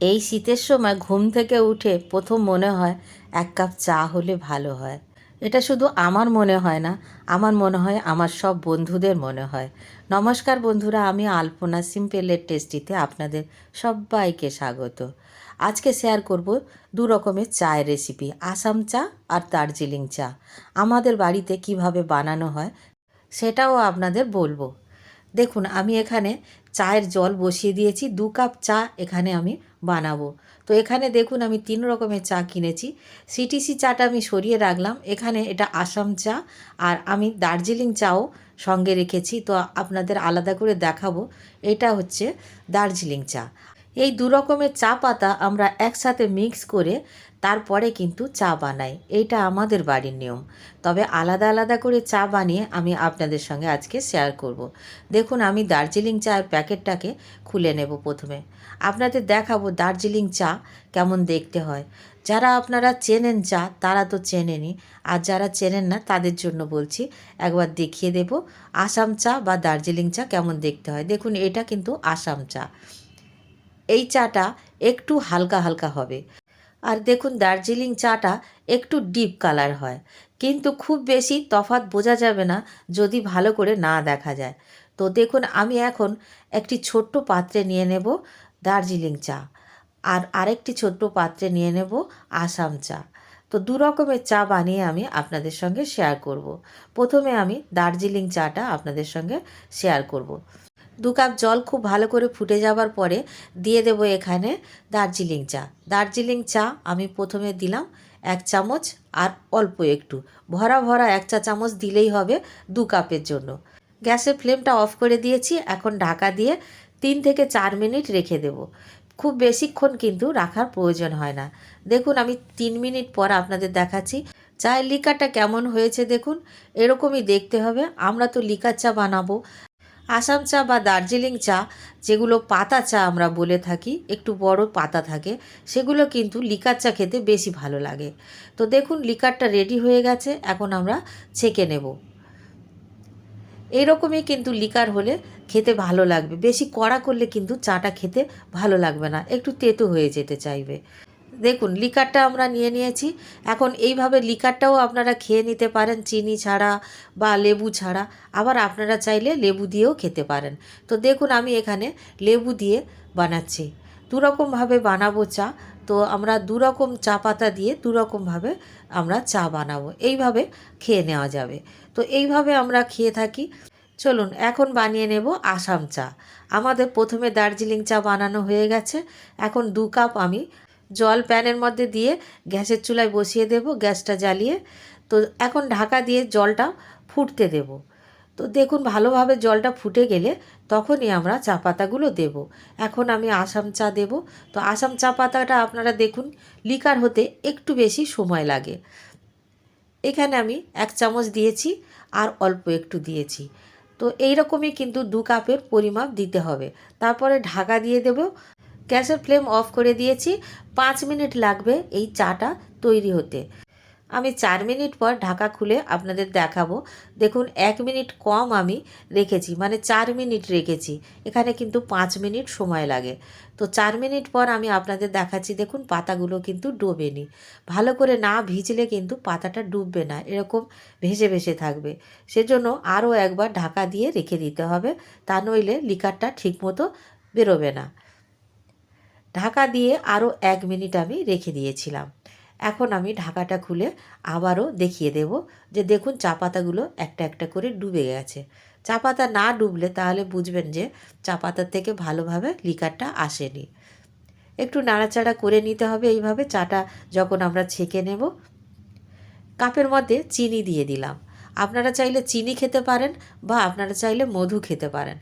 এই শীতের সময় ঘুম থেকে উঠে প্রথম মনে হয় এক কাপ চা হলে ভালো হয়। এটা শুধু আমার মনে হয় না, আমার মনে হয় আমার সব বন্ধুদের মনে হয়। নমস্কার বন্ধুরা, আমি আলপনা সিম্পলের টেস্টিতে আপনাদের সবাইকে স্বাগত। আজকে শেয়ার করব দু রকমের চায়ের রেসিপি, আসাম চা আর দার্জিলিং চা। আমাদের বাড়িতে কিভাবে বানানো হয় সেটাও আপনাদের বলবো। দেখুন, আমি এখানে চায়ের জল বসিয়ে দিয়েছি, 2 কাপ চা এখানে আমি বানাবো। তো এখানে দেখুন আমি 3 রকমের চা কিনেছি। সিটিসি চাটা আমি সরিয়ে রাখলাম, এখানে এটা আসাম চা, আর আমি দার্জিলিং চাও সঙ্গে রেখেছি, তো আপনাদের আলাদা করে দেখাবো। এটা হচ্ছে দার্জিলিং চা। এই 2 রকমের চা পাতা আমরা একসাথে মিক্স করে তারপরে কিন্তু চা বানাই, এইটা আমাদের বাড়ির নিয়ম। তবে আলাদা আলাদা করে চা বানিয়ে আমি আপনাদের সঙ্গে আজকে শেয়ার করব। দেখুন, আমি দার্জিলিং চায়ের প্যাকেটটাকে খুলে নেব প্রথমে। আপনাদের দেখাবো দার্জিলিং চা কেমন দেখতে হয়। যারা আপনারা চেনেন চা তারা তো চেনেনই, আর যারা চেনেন না তাদের জন্য বলছি, একবার দেখিয়ে দেব আসাম চা বা দার্জিলিং চা কেমন দেখতে হয়। দেখুন, এটা কিন্তু আসাম চা। এই চাটা একটু হালকা হালকা হবে। আর দেখুন, দার্জিলিং চাটা একটু ডিপ কালার হয়, কিন্তু খুব বেশি তফাৎ বোঝা যাবে না যদি ভালো করে না দেখা যায়। তো দেখুন, আমি এখন একটি ছোট্ট পাত্রে নিয়ে নেব দার্জিলিং চা, আর আরেকটি ছোট্ট পাত্রে নিয়ে নেব আসাম চা। তো 2 রকমের চা বানিয়ে আমি আপনাদের সঙ্গে শেয়ার করব। প্রথমে আমি দার্জিলিং চাটা আপনাদের সঙ্গে শেয়ার করব। 2 কাপ জল খুব ভালো করে ফুটে যাবার পরে দিয়ে দেব এখানে দার্জিলিং চা। দার্জিলিং চা আমি প্রথমে দিলাম 1 চামচ, আর অল্প একটু, ভরা ভরা 1 চা চামচ দিলেই হবে 2 কাপের জন্য। গ্যাসের ফ্লেমটা অফ করে দিয়েছি, এখন ঢাকা দিয়ে 3 থেকে 4 মিনিট রেখে দেব। খুব বেশিক্ষণ কিন্তু রাখার প্রয়োজন হয় না। দেখুন, আমি 3 মিনিট পর আপনাদের দেখাচ্ছি চায়ের লিকারটা কেমন হয়েছে। দেখুন, এরকমই দেখতে হবে। আমরা তো লিকার চা বানাবো। আসাম চা বা দার্জিলিং চা, যেগুলো পাতা চা আমরা বলে থাকি, একটু বড় পাতা থাকে, সেগুলো কিন্তু লিকার চা খেতে বেশি ভালো লাগে। তো দেখুন, লিকারটা রেডি হয়ে গেছে, এখন আমরা ছেঁকে নেব। এইরকমই কিন্তু লিকার হলে খেতে ভালো লাগবে। বেশি কড়া করলে কিন্তু চাটা খেতে ভালো লাগবে না, একটু তেতো হয়ে যেতে চাইবে। দেখুন, লিকারটা আমরা নিয়ে নিয়েছি। এখন এইভাবে লিকারটাও আপনারা খেয়ে নিতে পারেন চিনি ছাড়া বা লেবু ছাড়া, আবার আপনারা চাইলে লেবু দিয়েও খেতে পারেন। তো দেখুন, আমি এখানে লেবু দিয়ে বানাচ্ছি। 2 রকমভাবে বানাবো চা। তো আমরা 2 রকম চা পাতা দিয়ে 2 রকমভাবে আমরা চা বানাবো, এইভাবে খেয়ে নেওয়া যাবে। তো এইভাবে আমরা খেয়ে থাকি। চলুন এখন বানিয়ে নেব আসাম চা। আমাদের প্রথমে দার্জিলিং চা বানানো হয়ে গেছে। এখন 2 কাপ আমি জল প্যানের মধ্যে দিয়ে গ্যাসের চুলায় বসিয়ে দেব, গ্যাসটা জ্বালিয়ে। তো এখন ঢাকা দিয়ে জলটা ফুটতে দেব। তো দেখুন, ভালোভাবে জলটা ফুটে গেলে তখনই আমরা চা পাতাগুলো দেব। এখন আমি আসাম চা দেব। তো আসাম চা পাতাটা আপনারা দেখুন, লিকার হতে একটু বেশি সময় লাগে। এখানে আমি 1 চামচ দিয়েছি, আর অল্প একটু দিয়েছি। তো এই রকমই কিন্তু 2 কাপের পরিমাপ দিতে হবে। তারপরে ঢাকা দিয়ে দেব। গ্যাসের ফ্লেম অফ করে দিয়েছি। 5 মিনিট লাগবে এই চাটা তৈরি হতে। আমি 4 মিনিট পর ঢাকা খুলে আপনাদের দেখাবো। দেখুন, 1 মিনিট কম আমি রেখেছি, মানে 4 মিনিট রেখেছি। এখানে কিন্তু 5 মিনিট সময় লাগে। তো 4 মিনিট পর আমি আপনাদের দেখাচ্ছি। দেখুন, পাতাগুলো কিন্তু ডোবেনি। ভালো করে না ভিজলে কিন্তু পাতাটা ডুববে না, এরকম ভেসে ভেসে থাকবে। সেজন্য আরও একবার ঢাকা দিয়ে রেখে দিতে হবে, তা নইলে লিকারটা ঠিকমতো বেরোবে না। ঢাকা দিয়ে আরও 1 মিনিট আমি রেখে দিয়েছিলাম। এখন আমি ঢাকাটা খুলে আবারও দেখিয়ে দেব যে দেখুন, চা পাতাগুলো একটা একটা করে ডুবে গেছে। চা পাতা না ডুবলে তাহলে বুঝবেন যে চা পাতার থেকে ভালোভাবে লিকারটা আসেনি। একটু নাড়াচাড়া করে নিতে হবে এইভাবে চাটা যখন আমরা ছেঁকে নেব। কাপের মধ্যে চিনি দিয়ে দিলাম। আপনারা চাইলে চিনি খেতে পারেন, বা আপনারা চাইলে মধু খেতে পারেন,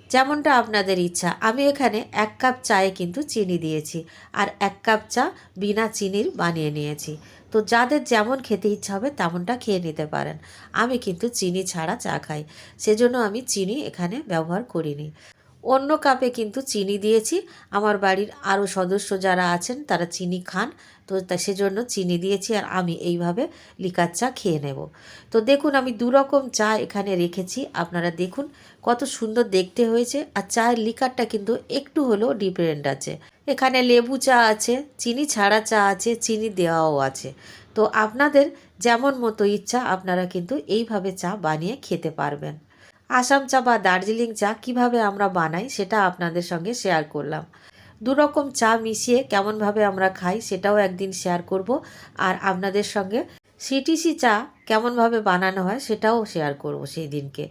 যেমনটা আপনাদের ইচ্ছা। আমি এখানে 1 কাপ চায়ে কিন্তু চিনি দিয়েছি, আর 1 কাপ চা বিনা চিনির বানিয়ে নিয়েছি। তো যাদের যেমন খেতে ইচ্ছা হবে তেমনটা খেয়ে নিতে পারেন। আমি কিন্তু চিনি ছাড়া চা খাই, সেজন্য আমি চিনি এখানে ব্যবহার করিনি। অন্য কাপে কিন্তু চিনি দিয়েছি। আমার বাড়ির আরও সদস্য যারা আছেন তারা চিনি খান, তো সেজন্য চিনি দিয়েছি, আর আমি এইভাবে লিকার চা খেয়ে নেব। তো দেখুন আমি দু রকম চা এখানে রেখেছি, আপনারা দেখুন কত সুন্দর দেখতে হয়েছে। আর চায়ের লিকারটা কিন্তু একটু হলেও ডিফারেন্ট আছে। এখানে লেবু চা আছে, চিনি ছাড়া চা আছে, চিনি দেওয়াও আছে। তো আপনাদের যেমন মতো ইচ্ছা আপনারা কিন্তু এইভাবে চা বানিয়ে খেতে পারবেন। আসাম চা বা দার্জিলিং চা কিভাবে আমরা বানাই সেটা আপনাদের সঙ্গে শেয়ার করলাম। দু রকম চা মিশিয়ে কেমনভাবে আমরা খাই সেটাও একদিন শেয়ার করব। আর আপনাদের সঙ্গে সিটিসি চা কেমনভাবে বানানো হয় সেটাও শেয়ার করব সেই দিনকে।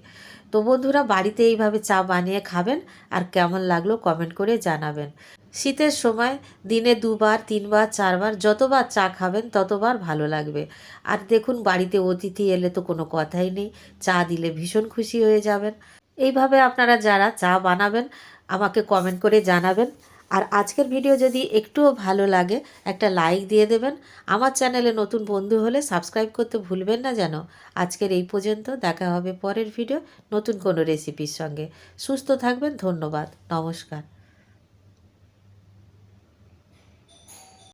তো বন্ধুরা বাড়িতে এইভাবে চা বানিয়ে খাবেন, আর কেমন লাগলো কমেন্ট করে জানাবেন। শীতের সময় দিনে 2বার 3বার 4বার যতবার চা খাবেন ততবার ভালো লাগবে। আর দেখুন বাড়িতে অতিথি এলে তো কোনো কথাই নেই, চা দিলে ভীষণ খুশি হয়ে যাবেন। এইভাবে আপনারা যারা চা বানাবেন আমাকে কমেন্ট করে জানাবেন। আর আজকের ভিডিও যদি একটুও ভালো লাগে একটা লাইক দিয়ে দেবেন। আমার চ্যানেলে নতুন বন্ধু হলে সাবস্ক্রাইব করতে ভুলবেন না যেন। আজকের এই পর্যন্ত, দেখা হবে পরের ভিডিও নতুন কোনো রেসিপির সঙ্গে। সুস্থ থাকবেন, ধন্যবাদ, নমস্কার।